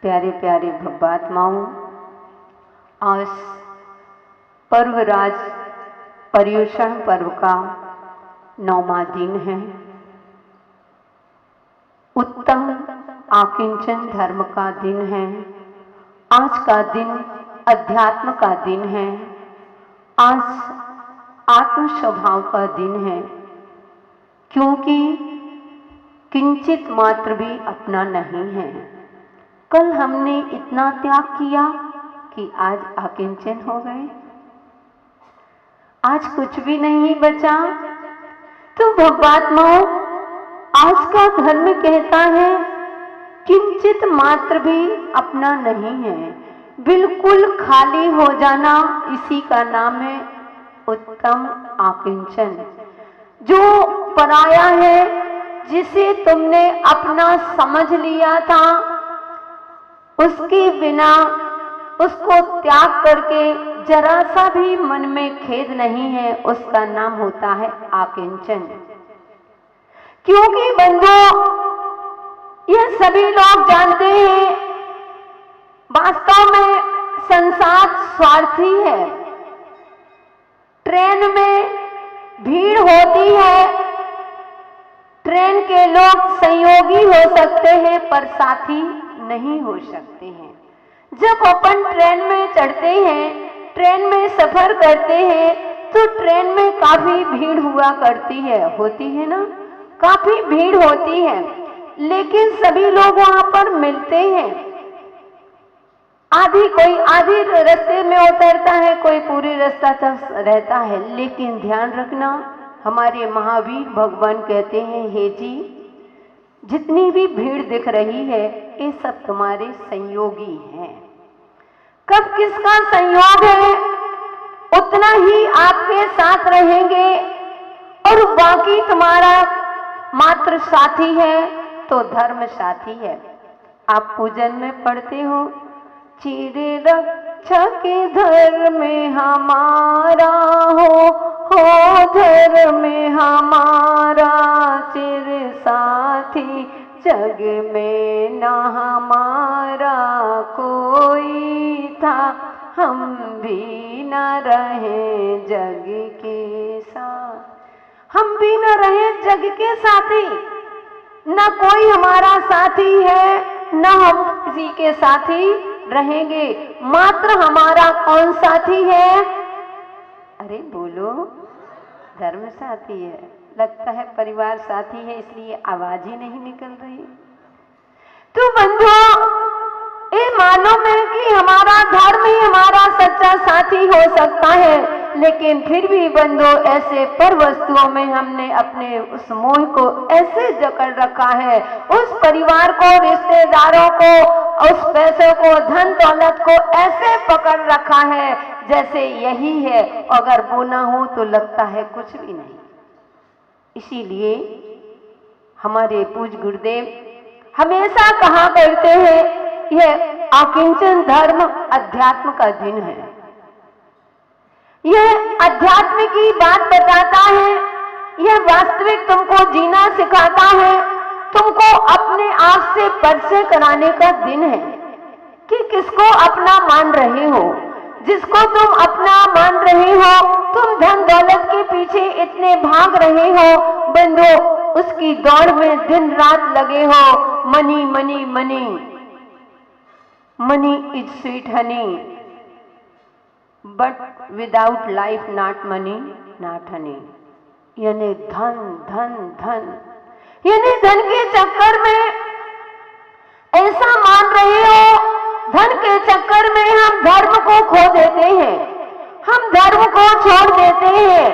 प्यारे प्यारे भव्यात्माओं, आज पर्वराज पर्युषण पर्व का 9वां दिन है। उत्तम आकिंचन धर्म का दिन है। आज का दिन अध्यात्म का दिन है। आज आत्म स्वभाव का दिन है, क्योंकि किंचित मात्र भी अपना नहीं है। कल हमने इतना त्याग किया कि आज आकिंचन हो गए, आज कुछ भी नहीं बचा। तो भव्यात्माओं, आज का धर्म कहता है किंचित मात्र भी अपना नहीं है, बिल्कुल खाली हो जाना, इसी का नाम है उत्तम आकिंचन। जो पराया है, जिसे तुमने अपना समझ लिया था, उसके बिना उसको त्याग करके जरा सा भी मन में खेद नहीं है, उसका नाम होता है आकिंचन। क्योंकि बंधुओं, यह सभी लोग जानते हैं वास्तव में संसार स्वार्थी है। ट्रेन में भीड़ होती है, ट्रेन के लोग सहयोगी हो सकते हैं पर साथी नहीं हो सकते हैं। जब अपन ट्रेन में चढ़ते हैं, ट्रेन में सफर करते हैं, तो ट्रेन में काफी भीड़ हुआ करती है, होती है ना, काफी भीड़ होती है, लेकिन सभी लोग वहां पर मिलते हैं। कोई आधी रास्ते में उतरता है, कोई पूरी रास्ता तक रहता है। लेकिन ध्यान रखना, हमारे महावीर भगवान कहते हैं, हे जी, जितनी भी भीड़ दिख रही है, ये सब तुम्हारे संयोगी हैं। कब किसका संयोग है, उतना ही आपके साथ रहेंगे, और बाकी तुम्हारा मात्र साथी है तो धर्म साथी है। आप पूजन में पढ़ते हो, चिर रक्षक धर्म हमारा हो धर्म हमारा, चिर साथी जग में न हमारा कोई था, हम भी न रहे जग के साथ। हम भी न रहे जग के साथी, न कोई हमारा साथी है, न हम किसी के साथी रहेंगे। मात्र हमारा कौन साथी है? अरे बोलो, धर्म साथी है। लगता है परिवार साथी है, इसलिए आवाज ही नहीं निकल रही। तो बंधुओं, ये मालूम है कि हमारा धर्म ही हमारा सच्चा साथी हो सकता है, लेकिन फिर भी बंधुओं, ऐसे पर वस्तुओं में हमने अपने उस मोह को ऐसे जकड़ रखा है, उस परिवार को, रिश्तेदारों को, उस पैसों को, धन दौलत को ऐसे पकड़ रखा है जैसे यही है, अगर वो ना हो तो लगता है कुछ भी नहीं। इसीलिए हमारे पूज्य गुरुदेव हमेशा कहा करते हैं, यह आकिंचन धर्म अध्यात्म का दिन है। यह अध्यात्म की बात बताता है, यह वास्तविक तुमको जीना सिखाता है, तुमको अपने आप से परिचय कराने का दिन है कि किसको अपना मान रहे हो। जिसको तुम अपना मान रहे हो, तुम धन दौलत के पीछे इतने भाग रहे हो बंधु, उसकी दौड़ में दिन रात लगे हो। Money money money, money is sweet Honey, but without life not money not Honey. यानी धन धन धन, यानी धन के चक्कर में ऐसा मान रहे हो, धन के चक्कर में हम धर्म को खो देते हैं, हम धर्म को छोड़ देते हैं।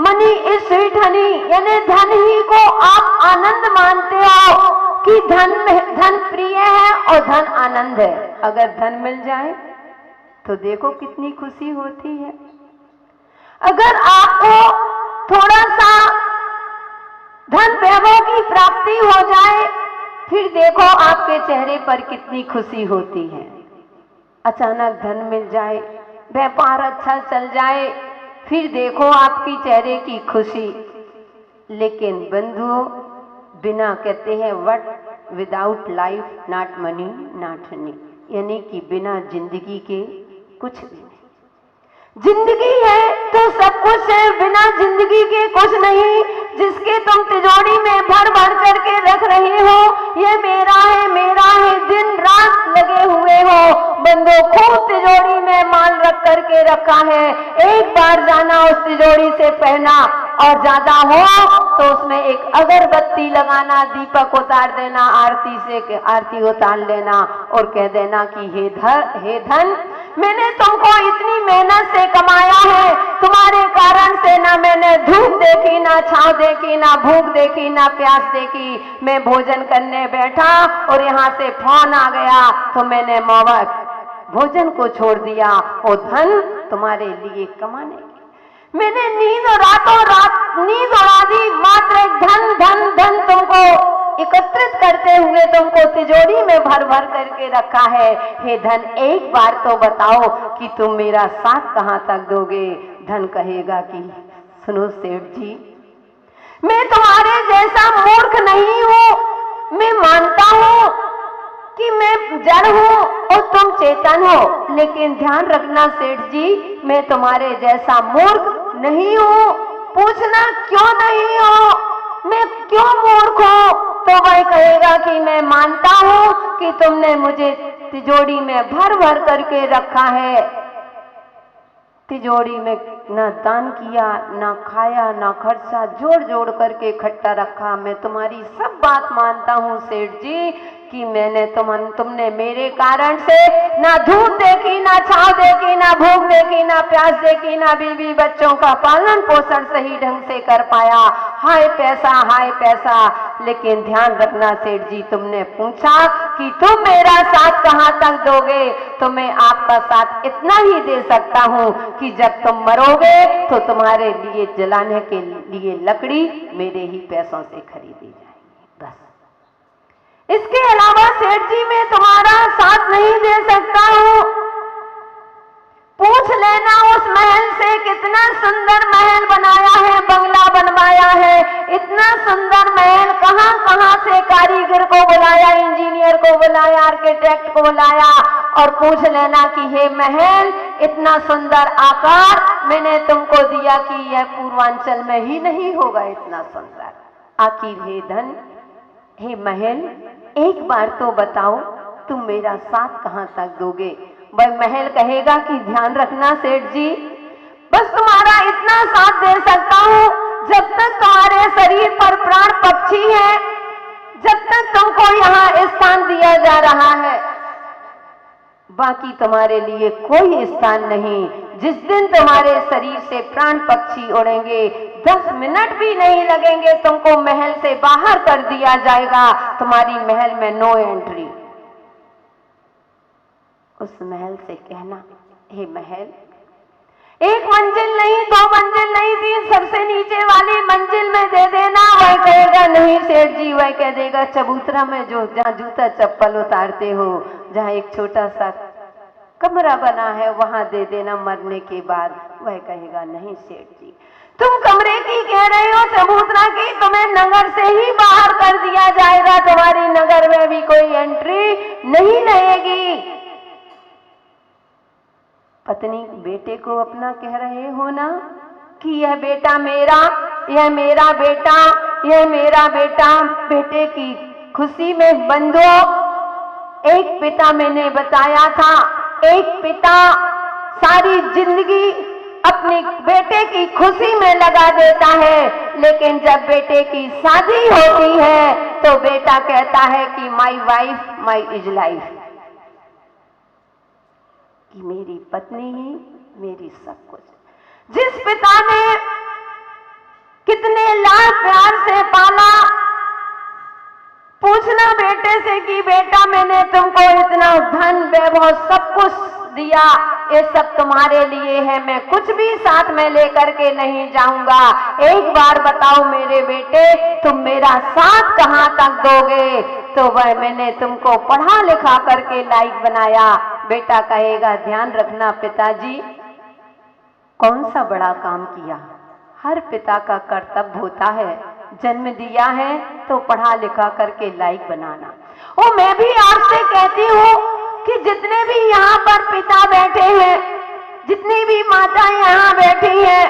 मनी इज स्वीट हनी, यानी धन ही को आप आनंद मानते हो कि धन प्रिय है और धन आनंद है। अगर धन मिल जाए तो देखो कितनी खुशी होती है। अगर आपको थोड़ा सा धन वैभव की प्राप्ति हो जाए, फिर देखो आपके चेहरे पर कितनी खुशी होती है। अचानक धन मिल जाए, व्यापार अच्छा चल जाए, फिर देखो आपकी चेहरे की खुशी। लेकिन बंधुओं, बिना कहते हैं what without life not money not Honey, यानी कि बिना जिंदगी के कुछ भी नहीं। जिंदगी है तो सब कुछ है, बिना जिंदगी के कुछ नहीं। जिसके तुम तिजोरी में भर भर करके रख रहे हो, ये मेरा है, दिन रात लगे हुए हो, बंदो खूब तिजोरी में माल रख करके रखा है। एक बार जाना उस तिजोरी से पहना, और ज्यादा हो तो उसमें एक अगरबत्ती लगाना, दीपक उतार देना, आरती उतार लेना और कह देना कि हे धन, मैंने तुमको इतनी मेहनत से कमाया है, तुम्हारे कारण से ना मैंने धूप देखी, ना छांव देखी, ना भूख देखी, ना प्यास देखी। मैं भोजन करने बैठा और यहाँ से फोन आ गया तो मैंने भोजन को छोड़ दिया और धन तुम्हारे लिए कमाने। मैंने रातों रात नींद उड़ा दी, मात्र धन धन धन तुमको एकत्रित करते हुए तुमको तिजोरी में भर भर करके रखा है। हे धन, एक बार तो बताओ कि तुम मेरा साथ कहाँ तक दोगे। धन कहेगा कि सुनो सेठ जी, मैं तुम्हारे जैसा मूर्ख नहीं हूँ। मैं मानता हूँ कि मैं जड़ हूँ और तुम चेतन हो, लेकिन ध्यान रखना सेठ जी, मैं तुम्हारे जैसा मूर्ख नहीं हूँ। पूछना क्यों नहीं हो, मैं क्यों मूर्ख हूँ? तो वह कहेगा कि मैं मानता हूँ कि तुमने मुझे तिजोरी में भर भर करके रखा है। तिजोरी में ना दान किया, ना खाया, ना खर्चा, जोड़ जोड़ करके इकट्ठा रखा। मैं तुम्हारी सब बात मानता हूँ सेठ जी कि तुमने मेरे कारण से ना धूप देखी, ना छांव देखी, ना भूख देखी, ना प्यास देखी, ना बीवी बच्चों का पालन पोषण सही ढंग से कर पाया। हाय पैसा। लेकिन ध्यान रखना सेठ जी, तुमने पूछा कि तुम मेरा साथ कहाँ तक दोगे, तो मैं आपका साथ इतना ही दे सकता हूँ कि जब तुम मरोगे तो तुम्हारे लिए जलाने के लिए लकड़ी मेरे ही पैसों से खरीदी जाएगी, बस। इसके अलावा सेठ जी मैं तुम्हारा साथ नहीं दे सकता हूँ। पूछ लेना उस महल से, कितना सुंदर महल बनाया है, बंगला बनवाया है। इतना सुंदर महल कहाँ कहाँ से कारीगर को बुलाया, इंजीनियर को बुलाया, आर्किटेक्ट को बुलाया, और पूछ लेना कि हे महल, इतना सुंदर आकार मैंने तुमको दिया कि यह पूर्वांचल में ही नहीं होगा इतना सुंदर। आखिर हे धन, हे महल, एक बार तो बताओ तुम मेरा साथ कहाँ तक दोगे। वह महल कहेगा कि ध्यान रखना सेठ जी, बस तुम्हारा इतना साथ दे सकता हूँ जब तक तुम्हारे शरीर पर प्राण पक्षी है, जब तक तुमको यहाँ स्थान दिया जा रहा है, बाकी तुम्हारे लिए कोई स्थान नहीं। जिस दिन तुम्हारे शरीर से प्राण पक्षी उड़ेंगे, 10 मिनट भी नहीं लगेंगे, तुमको महल से बाहर कर दिया जाएगा। तुम्हारी महल में नो एंट्री। उस महल से कहना, हे महल, 1 मंजिल नहीं, 2 मंजिल नहीं, 3 सबसे नीचे वाली मंजिल में दे देना। वह कहेगा नहीं सेठ जी, वह कह देगा चबूतरा में जहाँ जूता चप्पल उतारते हो, जहाँ एक छोटा सा कमरा बना है, वहां दे देना मरने के बाद। वह कहेगा नहीं सेठ जी, तुम कमरे की कह रहे हो, चबूतरा की, तुम्हें नगर से ही बाहर कर दिया जाएगा, तुम्हारी नगर में भी कोई एंट्री नहीं रहेगी। पत्नी बेटे को अपना कह रहे हो ना कि यह बेटा मेरा, यह मेरा बेटा, यह मेरा बेटा। बेटे की खुशी में बंधो। एक पिता, मैंने बताया था, एक पिता सारी जिंदगी अपने बेटे की खुशी में लगा देता है, लेकिन जब बेटे की शादी होती है तो बेटा कहता है कि my wife my is life, कि मेरी पत्नी ही मेरी सब कुछ। जिस पिता ने कितने लाड प्यार से पाला, पूछना बेटे से कि बेटा मैंने तुमको इतना धन वैभव सब कुछ दिया, ये सब तुम्हारे लिए है, मैं कुछ भी साथ में लेकर के नहीं जाऊंगा। एक बार बताओ मेरे बेटे, तुम मेरा साथ कहाँ तक दोगे? तो वह मैंने तुमको पढ़ा लिखा करके लायक बनाया। बेटा कहेगा ध्यान रखना पिताजी, कौन सा बड़ा काम किया। हर पिता का कर्तव्य होता है, जन्म दिया है तो पढ़ा लिखा करके लाइक बनाना। और मैं भी आपसे कहती हूँ कि जितने भी यहाँ पर पिता बैठे हैं, जितनी भी माताएं यहाँ बैठी हैं,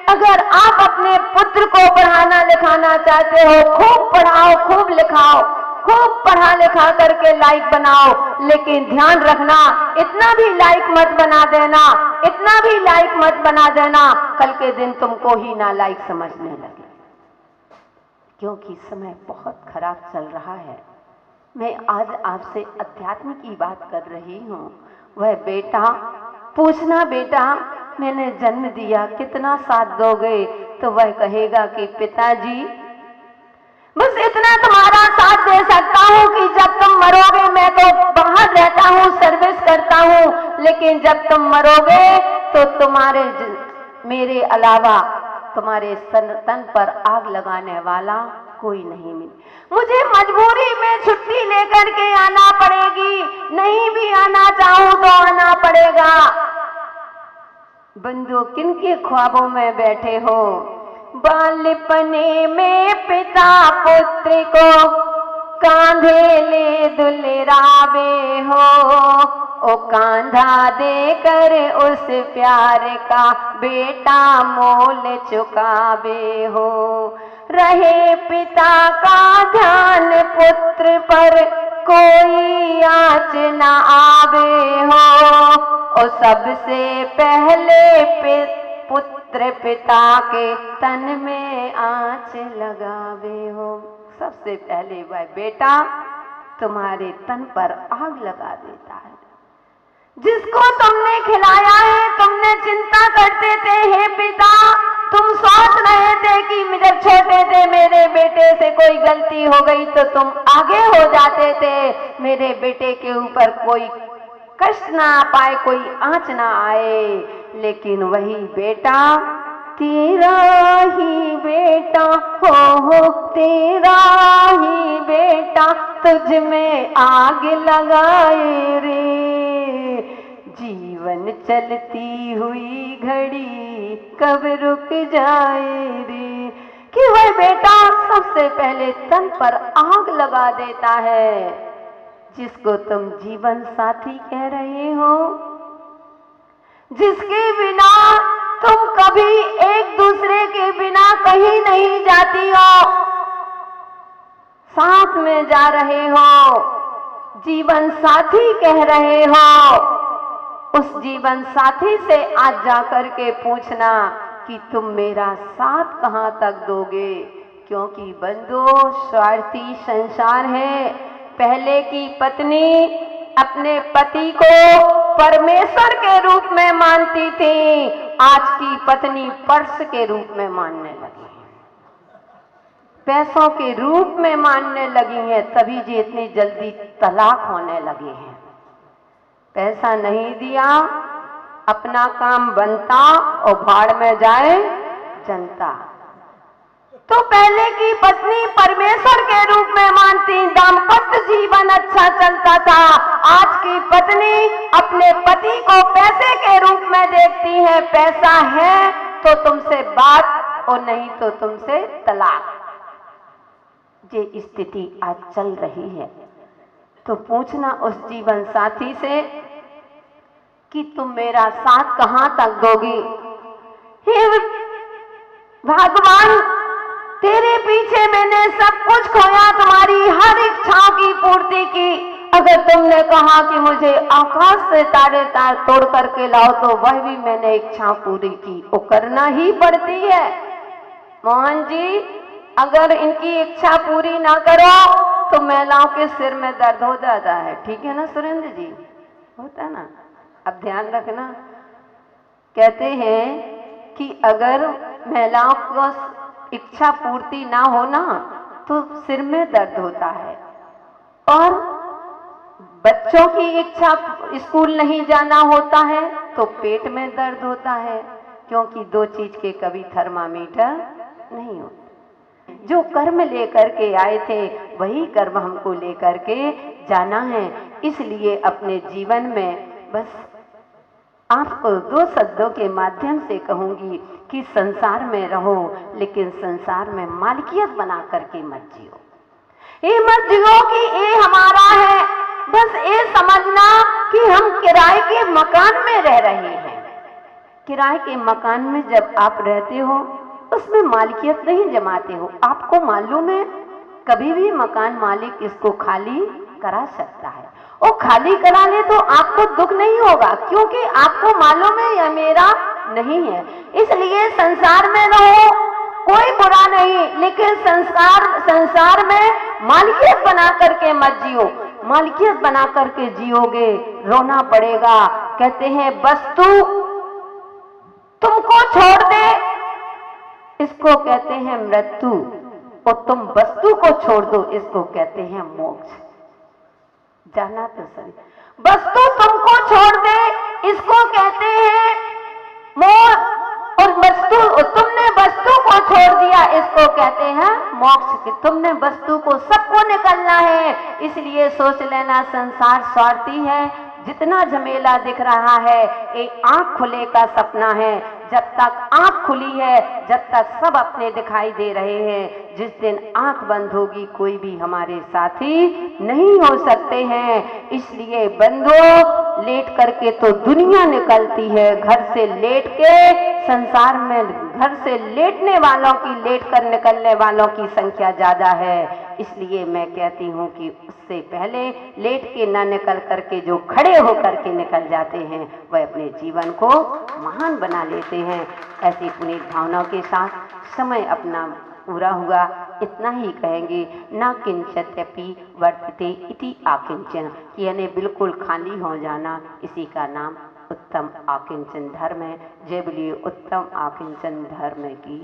अगर आप अपने पुत्र को पढ़ाना लिखाना चाहते हो, खूब पढ़ाओ, खूब लिखाओ, खूब पढ़ा लिखा करके लाइक बनाओ, लेकिन ध्यान रखना इतना भी लाइक मत बना देना, इतना भी लाइक मत बना देना कल के दिन तुमको ही ना लाइक समझने लगे, क्योंकि समय बहुत खराब चल रहा है। मैं आज आपसे अध्यात्म की बात कर रही हूँ। वह बेटा पूछना, बेटा मैंने जन्म दिया, कितना साथ दोगे? तो वह कहेगा कि पिताजी बस इतना तुम्हारा साथ दे सकता हूँ कि जब तुम मरोगे, मैं तो बाहर रहता हूँ, सर्विस करता हूँ, लेकिन जब तुम मरोगे तो तुम्हारे मेरे अलावा तुम्हारे तन पर आग लगाने वाला कोई नहीं मिले। मुझे मजबूरी में छुट्टी लेकर के आना पड़ेगी, नहीं भी आना चाहूं तो आना पड़ेगा। बंधु किनके ख्वाबों में बैठे हो? बालपने में पिता पुत्र को कांधे ले दुलरावे हो, ओ कांधा देकर उस प्यार का बेटा मोल चुकावे हो। रहे पिता का ध्यान पुत्र पर कोई आँच न आवे हो, और सबसे पहले पुत्र पिता के तन में आँच लगावे हो। सबसे पहले वह बेटा तुम्हारे तन पर आग लगा देता है। जिसको तुमने खिलाया है, तुमने चिंता करते थे, हे पिता तुम सोच रहे थे कि जब छोटे थे मेरे बेटे से कोई गलती हो गई तो तुम आगे हो जाते थे, मेरे बेटे के ऊपर कोई कष्ट ना आ पाए, कोई आँच ना आए, लेकिन वही बेटा तेरा ही बेटा हो तेरा ही बेटा तुझ में आग लगाए रे। जीवन चलती हुई घड़ी कब रुक जाए रे। कि वह बेटा सबसे पहले तन पर आग लगा देता है, जिसको तुम जीवन साथी कह रहे हो, जिसके बिना तुम कभी एक दूसरे के बिना कहीं नहीं जाती हो, साथ में जा रहे हो, जीवन साथी कह रहे हो, उस जीवन साथी से आज जाकर के पूछना कि तुम मेरा साथ कहां तक दोगे। क्योंकि बंधु स्वार्थी संसार है। पहले की पत्नी अपने पति को परमेश्वर के रूप में मानती थी, आज की पत्नी पर्स के रूप में मानने लगी है, पैसों के रूप में मानने लगी है, तभी जी इतनी जल्दी तलाक होने लगी है। पैसा नहीं दिया, अपना काम बनता और भाड़ में जाए जनता। तो पहले की पत्नी परमेश्वर के रूप में मानती, दाम्पत्य जीवन अच्छा चलता था। आज की पत्नी अपने पति को पैसे के रूप में देखती है, पैसा है तो तुमसे बात और नहीं तो तुमसे तलाक। ये स्थिति आज चल रही है। तो पूछना उस जीवन साथी से कि तुम मेरा साथ कहां तक दोगी। हे भगवान, तेरे पीछे मैंने सब कुछ खोया, तुम्हारी हर इच्छा की पूर्ति की। अगर तुमने कहा कि मुझे आकाश से तारे तोड़ करके लाओ, तो वह भी मैंने इच्छा पूरी की, वो करना ही पड़ती है। मोहन जी, अगर इनकी इच्छा पूरी ना करो तो महिलाओं के सिर में दर्द हो जाता है, ठीक है ना सुरेंद्र जी? होता है ना? अब ध्यान रखना, कहते हैं कि अगर महिलाओं को इच्छा पूर्ति ना होना तो सिर में दर्द होता है, और बच्चों की इच्छा स्कूल नहीं जाना होता है तो पेट में दर्द होता है, क्योंकि दो चीज के कभी थर्मामीटर नहीं होते। जो कर्म लेकर के आए थे वही कर्म हमको लेकर के जाना है। इसलिए अपने जीवन में बस आपको दो शब्दों के माध्यम से कहूंगी कि संसार में रहो, लेकिन संसार में मालिकियत बना करके मत जियो। ये मत जियो कि ये हमारा है, बस ये समझना कि हम किराए के मकान में रह रहे हैं। किराए के मकान में जब आप रहते हो उसमें मालिकियत नहीं जमाते हो। आपको मालूम है कभी भी मकान मालिक इसको खाली करा सकता है, और खाली करा ले तो आपको दुख नहीं होगा, क्योंकि आपको मालूम है यह मेरा नहीं है। इसलिए संसार में रहो, कोई बुरा नहीं, लेकिन संसार में मालिकियत बना करके मत जियो। मालिकियत बना करके जियोगे रोना पड़ेगा। कहते हैं वस्तु तुमको छोड़ दे, इसको कहते हैं मृत्यु, और तुम वस्तु को छोड़ दो, इसको कहते हैं मोक्ष। जाना तो सही, वस्तु तुमको छोड़ दे इसको कहते हैं मोह, और तुमने वस्तु को छोड़ दिया इसको कहते हैं मोक्ष। कि तुमने वस्तु को सबको निकलना है, इसलिए सोच लेना संसार स्वार्थी है। जितना झमेला दिख रहा है ये आंख खुले का सपना है। जब तक आंख खुली है, जब तक सब अपने दिखाई दे रहे हैं, जिस दिन आंख बंद होगी कोई भी हमारे साथी नहीं हो सकते हैं। इसलिए बंधो लेट करके तो दुनिया निकलती है, घर से लेट के संसार में घर से लेटने वालों की, लेट कर निकलने वालों की संख्या ज्यादा है। इसलिए मैं कहती हूँ कि उससे पहले लेट के न निकल करके जो खड़े होकर के निकल जाते हैं वह अपने जीवन को महान बना लेते हैं। ऐसी पुनीत भावनाओं के साथ समय अपना पूरा हुआ, इतना ही कहेंगे। ना किंचिदपि वर्तते इति आकिंचन, यानी बिल्कुल खाली हो जाना, इसी का नाम उत्तम आकिंचन धर्म है। जय बोलिए उत्तम आकिंचन धर्म की।